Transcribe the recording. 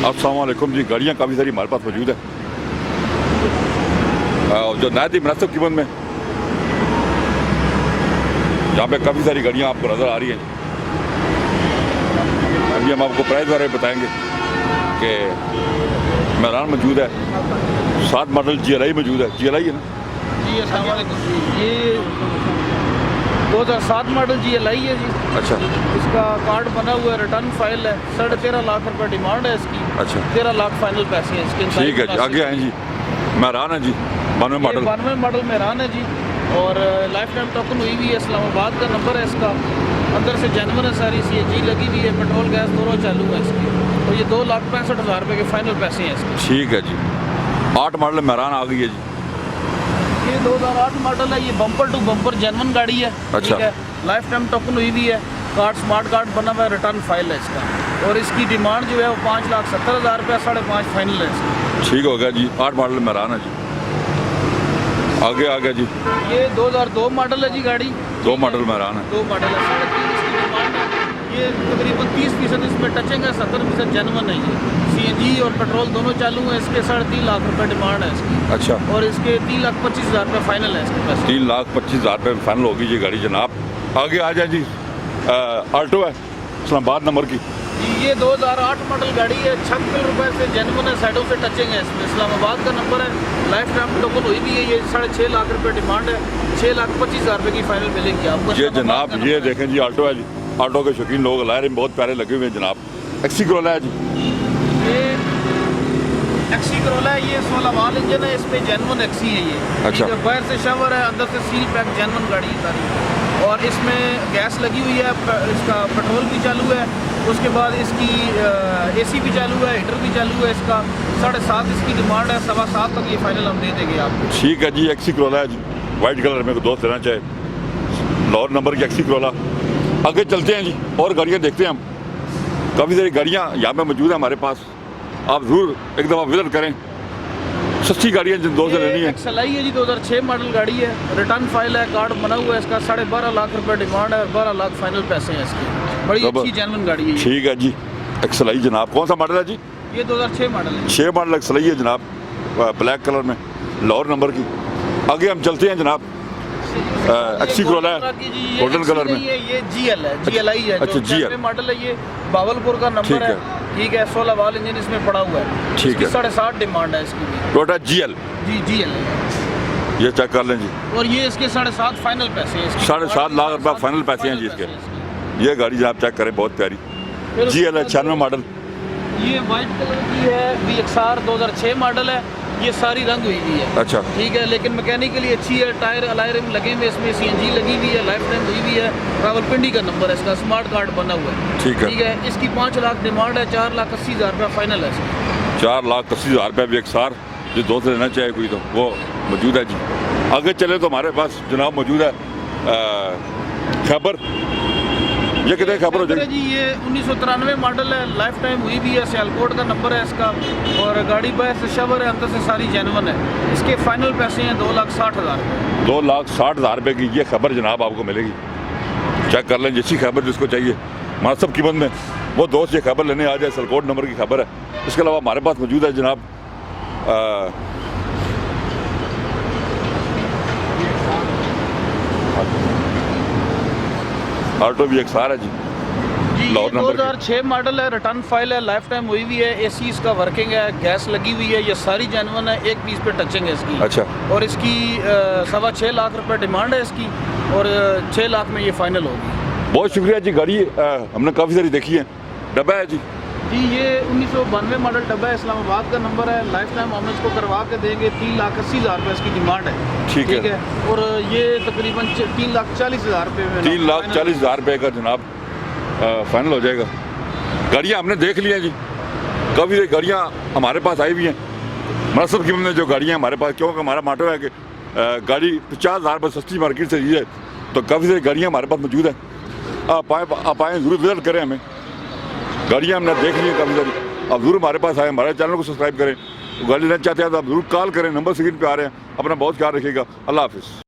अस्सलाम वालेकुम जी। गाड़ियाँ काफ़ी सारी हमारे पास मौजूद है जो नहायत ही मुनासिब कीमत में। यहाँ पे काफ़ी सारी गाड़ियाँ आपको नज़र आ रही हैं। अभी हम आपको प्राइस बारे में बताएंगे कि मेहरान मौजूद है, 7 मॉडल GLI मौजूद है। GLI है ना जी? अस्सलाम वालेकुम। ये 2007 मॉडल GLI है जी। अच्छा, इसका कार्ड बना हुआ है, रिटर्न फाइल है। 13.5 लाख रुपए डिमांड है इसकी। अच्छा, 13 लाख फाइनल पैसे हैं इसके। ठीक है जी। आगे आए जी, मेहरान है जी, 92 मॉडल। 92 मॉडल मेहरान है जी, और लाइफ टाइम टोकन हुई हुई है। इस्लामाबाद का नंबर है इसका। अंदर से जेन्युइन है, सारी CNG लगी हुई है, पेट्रोल गैस दोनों चालू है इसकी। और ये 2,65,000 रुपये के फाइनल पैसे हैं इसके। ठीक है जी। 8 मॉडल मेहरान आ गई है जी। ये 2008 मॉडल है। ये बम्पर टू बम्पर जेन्युइन गाड़ी है। अच्छा। ठीक है, लाइफ टाइम टोकन हुई हुई है। कार्ड स्मार्ट कार्ड बना हुआ है, रिटर्न फाइल है इसका। और इसकी डिमांड जो है वो 5,70,000 रुपये, 5.5 फाइनल है इसकी। ठीक हो गया जी। 8 मॉडल मेहरान है जी। आगे आ गया जी। ये 2002 मॉडल है जी गाड़ी। 2 मॉडल मेहरान है। 2 मॉडल है, 3.5 इसकी डिमांड है। ये तकरीबन 30% इसमें टचिंग है, 70% जेन्युइन है ये। CNG और पेट्रोल दोनों चालू हैं इसके। 3.5 लाख रुपए डिमांड है इसकी। अच्छा, और इसके 3,25,000 रुपये फाइनल है इसके पैसे। 3,25,000 रुपये फाइनल होगी ये गाड़ी जनाब। आगे आ जाए जी। आल्टो है, इस्लामाबाद नंबर की। ये 2008 मॉडल गाड़ी है। 56 रुपये से जेन्युइन है, साइडों से टचिंग है इसमें। इस्लामाबाद का नंबर है, लाइफ टाइम टोकन हुई भी है। ये 6.5 लाख रुपए डिमांड है, 6,25,000 रुपये की फाइनल मिलेगी आपको। ये जनाब ये देखें जी, आल्टो है जी। आल्टो के शौकीन लोग लाए रहे, बहुत प्यारे लगे हुए हैं जनाब। XC Corolla है जी। ये XC Corolla है। ये 16 वाल इंजन है, इसमें जेन्युइन XC है ये। अच्छा। ठीक है, बाहर से शावर है, अंदर से सील पैक जेन्युइन गाड़ी है सारी। और इसमें गैस लगी हुई है, इसका पेट्रोल भी चालू है। उसके बाद इसकी AC भी चालू है, हीटर भी चालू है इसका। 7.5 इसकी डिमांड है, 7.25 तक ये फाइनल हम दे देंगे आपको। ठीक है जी। XC Corolla है जी, वाइट कलर में। दोस्त लेना चाहे, लाहौर नंबर की XC Corolla। आगे चलते हैं जी, और गाड़ियाँ देखते हैं हम। काफ़ी सारी गाड़ियाँ यहाँ पे मौजूद है हमारे पास। आप ज़रूर एक दफ़ा विजिट करें। सस्ती गाड़ियाँ जिन दोस्त से लेनी है। XLI है जी, 2006 मॉडल गाड़ी है। रिटर्न फाइल है, कार्ड बना हुआ है इसका। 12.5 लाख रुपए डिमांड है और 12 लाख फाइनल पैसे हैं इसके। बड़ी अच्छी जेन्युइन गाड़ी है ये। ठीक है जी। XLI जनाब, कौन सा मॉडल है जी? ये 2006 मॉडल है। 6 मॉडल XLI है जनाब, ब्लैक कलर में, लाहौर नंबर की। आगे हम चलते हैं जनाब। XC Corolla है, गोल्डन कलर में। ये GL है, GLI है। अच्छा, GL मॉडल है ये, बावलपुर का नंबर है। ठीक है, 16 वाल इंजन इसमें पड़ा हुआ है। ठीक है, 7.5 डिमांड है इसकी भी। टोयोटा GL जी, GL है। ये चेक कर लें जी। और ये इसके 7.5 फाइनल पैसे हैं इसके। 7.5 लाख रुपये फाइनल पैसे हैं जी इसके। ये गाड़ी जो आप चेक करें, बहुत प्यारी GL है, 96 मॉडल। ये वाइट कलर की है, VXR 2006 मॉडल है। ये सारी रंग हुई हुई है। अच्छा, ठीक है, लेकिन मैकेनिकली अच्छी है। टायर अलॉय रिम लगे हुए, इसमें CNG लगी हुई है, लाइफ टाइम हुई हुई है। रावलपिंडी का नंबर है इसका, स्मार्ट कार्ड बना हुआ है। ठीक है, इसकी 5 लाख डिमांड है, 4,80,000 रुपये फाइनल है इसकी। 4,80,000 रुपये VXR। जो दोस्त लेना चाहे कोई तो वो मौजूद है जी। आगे चले तो हमारे पास जनाब मौजूद है खैबर। ये कितने खैबर हो जाएगी जी? ये 1993 मॉडल है, लाइफ टाइम हुई भी है, सियालकोट का नंबर है इसका। और गाड़ी बाहर से शवर है, अंदर से सारी जेन्युइन है। इसके फाइनल पैसे हैं 2,60,000 रुपये। 2,60,000 रुपये की ये खबर जनाब आपको मिलेगी। चेक कर लें, जैसी खबर जिसको चाहिए मुनासिब कीमत में, वो दोस्त ये खबर लेने आ जाए। सियालकोट नंबर की खबर है। इसके अलावा हमारे पास मौजूद है जनाब आल्टो VXR है जी, लाहौर नंबर की। 2006 मॉडल है, रिटर्न फाइल है, लाइफ टाइम हुई हुई है। AC इसका वर्किंग है, गैस लगी हुई है। ये सारी जेन्युइन है, एक पीस पे टचिंग है इसकी। अच्छा, और इसकी 6.25 लाख रुपए डिमांड है इसकी। और 6 लाख में ये फाइनल होगी। बहुत शुक्रिया जी। गाड़ी हमने काफ़ी सारी देखी है। डब्बा है जी। जी, ये 1992 मॉडल डब्बा है, इस्लामाबाद का नंबर है। लाइफ टाइम हम इसको करवा के देंगे। 3,80,000 रुपये इसकी डिमांड है। ठीक है। और ये तकरीबन 3,40,000 रुपये में 3,40,000 रुपये का जनाब फाइनल हो जाएगा। गाड़ियाँ हमने देख ली हैं जी। काफ़ी सारी गाड़ियाँ हमारे पास आई हुई हैं मुनासिब कीमत में। जो गाड़ियाँ हमारे पास, क्योंकि हमारा मोटो है कि गाड़ी 50,000 रुपये सस्ती मार्केट से दी है, तो काफ़ी सारी गाड़ियाँ हमारे पास मौजूद हैं। आप आएँ, ज़रूर विजिट करें हमें। गाड़ियाँ हमने देख ली हैं काफ़ी सारी। आप ज़रूर हमारे पास आए, हमारे चैनल को सब्सक्राइब करें। गाड़ी लेना चाहते हैं तो आप ज़रूर कॉल करें, नंबर स्क्रीन पे आ रहे हैं। अपना बहुत ख्याल रखिएगा। अल्लाह हाफिज़।